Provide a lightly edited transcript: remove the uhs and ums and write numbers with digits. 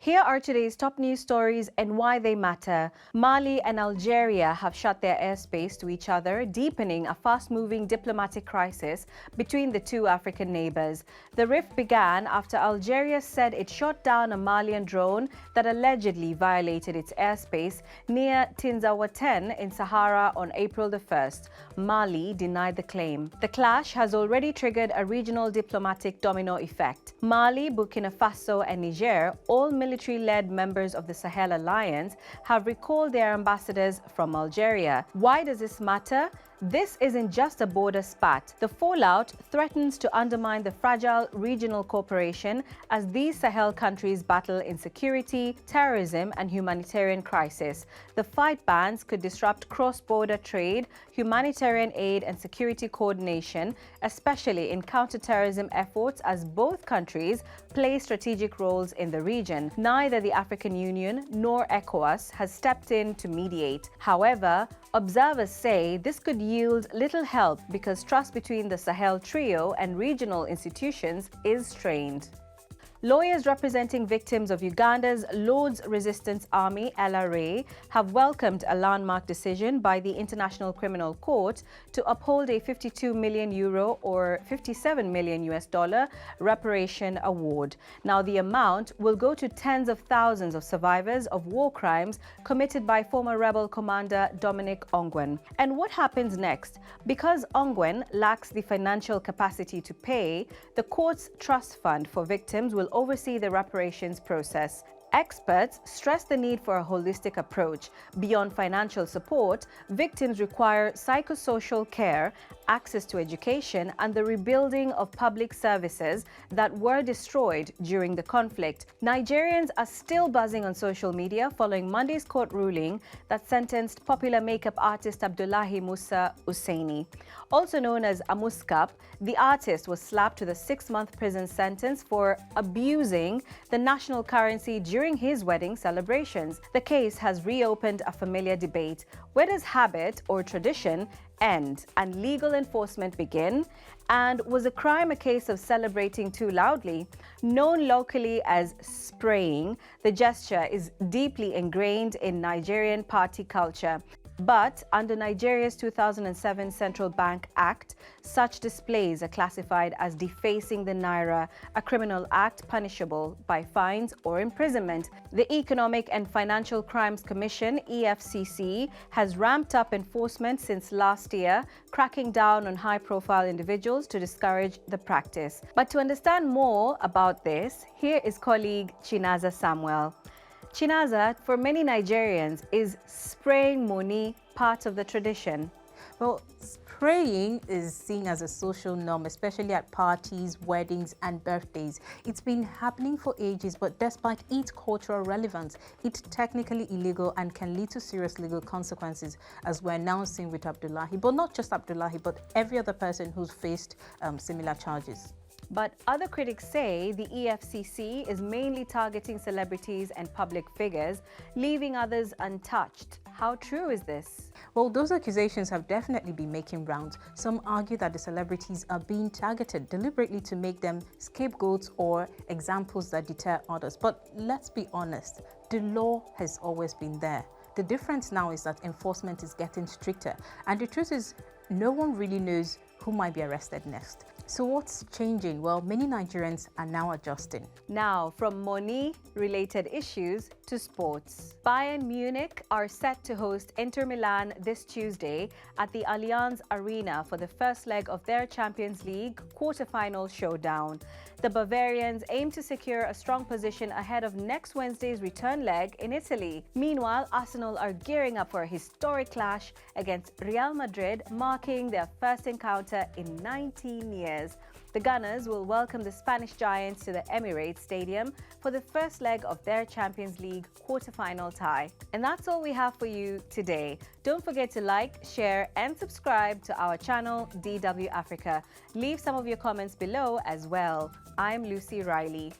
Here are today's top news stories and why they matter. Mali and Algeria have shut their airspace to each other, deepening a fast-moving diplomatic crisis between the two African neighbors. The rift began after Algeria said it shot down a Malian drone that allegedly violated its airspace near Tinzaouaten in Sahara on April the 1st. Mali denied the claim. The clash has already triggered a regional diplomatic domino effect. Mali, Burkina Faso and Niger, all military-led members of the Sahel Alliance, have recalled their ambassadors from Algeria. Why does this matter? This isn't just a border spat. The fallout threatens to undermine the fragile regional cooperation as these Sahel countries battle insecurity, terrorism, and humanitarian crisis. The fight bans could disrupt cross-border trade, humanitarian aid, and security coordination, especially in counter-terrorism efforts as both countries play strategic roles in the region. Neither the African Union nor ECOWAS has stepped in to mediate. However, observers say this could yield little help because trust between the Sahel trio and regional institutions is strained. Lawyers representing victims of Uganda's Lord's Resistance Army LRA have welcomed a landmark decision by the International Criminal Court to uphold a €52 million or $57 million reparation award. Now, the amount will go to tens of thousands of survivors of war crimes committed by former rebel commander Dominic Ongwen. And what happens next? Because Ongwen lacks the financial capacity to pay, the court's trust fund for victims will oversee the reparations process. Experts stress the need for a holistic approach. Beyond financial support, victims require psychosocial care, access to education, and the rebuilding of public services that were destroyed during the conflict. Nigerians are still buzzing on social media following Monday's court ruling that sentenced popular makeup artist Abdullahi Musa Hussaini. Also known as Amuskap, the artist was slapped with a 6-month prison sentence for abusing the national currency during his wedding celebrations. The case has reopened a familiar debate. Where does habit or tradition end and legal enforcement begin? And was a crime a case of celebrating too loudly? Known locally as spraying, the gesture is deeply ingrained in Nigerian party culture. But under Nigeria's 2007 Central Bank Act, such displays are classified as defacing the naira, a criminal act punishable by fines or imprisonment. The Economic and Financial Crimes Commission, EFCC, has ramped up enforcement since last year, cracking down on high-profile individuals to discourage the practice. But to understand more about this, here is colleague Chinaza Samuel. Chinaza, for many Nigerians, is spraying money part of the tradition? Well, spraying is seen as a social norm, especially at parties, weddings, and birthdays. It's been happening for ages, but despite its cultural relevance, it's technically illegal and can lead to serious legal consequences, as we're now seeing with Abdullahi. But not just Abdullahi, but every other person who's faced similar charges. But other critics say the EFCC is mainly targeting celebrities and public figures, leaving others untouched. How true is this? Well, those accusations have definitely been making rounds. Some argue that the celebrities are being targeted deliberately to make them scapegoats or examples that deter others. But let's be honest, the law has always been there. The difference now is that enforcement is getting stricter. And the truth is, no one really knows who might be arrested next. So what's changing? Well, many Nigerians are now adjusting. Now, from money-related issues to sports. Bayern Munich are set to host Inter Milan this Tuesday at the Allianz Arena for the first leg of their Champions League quarter-final showdown. The Bavarians aim to secure a strong position ahead of next Wednesday's return leg in Italy. Meanwhile, Arsenal are gearing up for a historic clash against Real Madrid, marking their first encounter in 19 years. The Gunners will welcome the Spanish Giants to the Emirates Stadium for the first leg of their Champions League quarter-final tie. And that's all we have for you today. Don't forget to like, share, and subscribe to our channel, DW Africa. Leave some of your comments below as well. I'm Lucy Riley.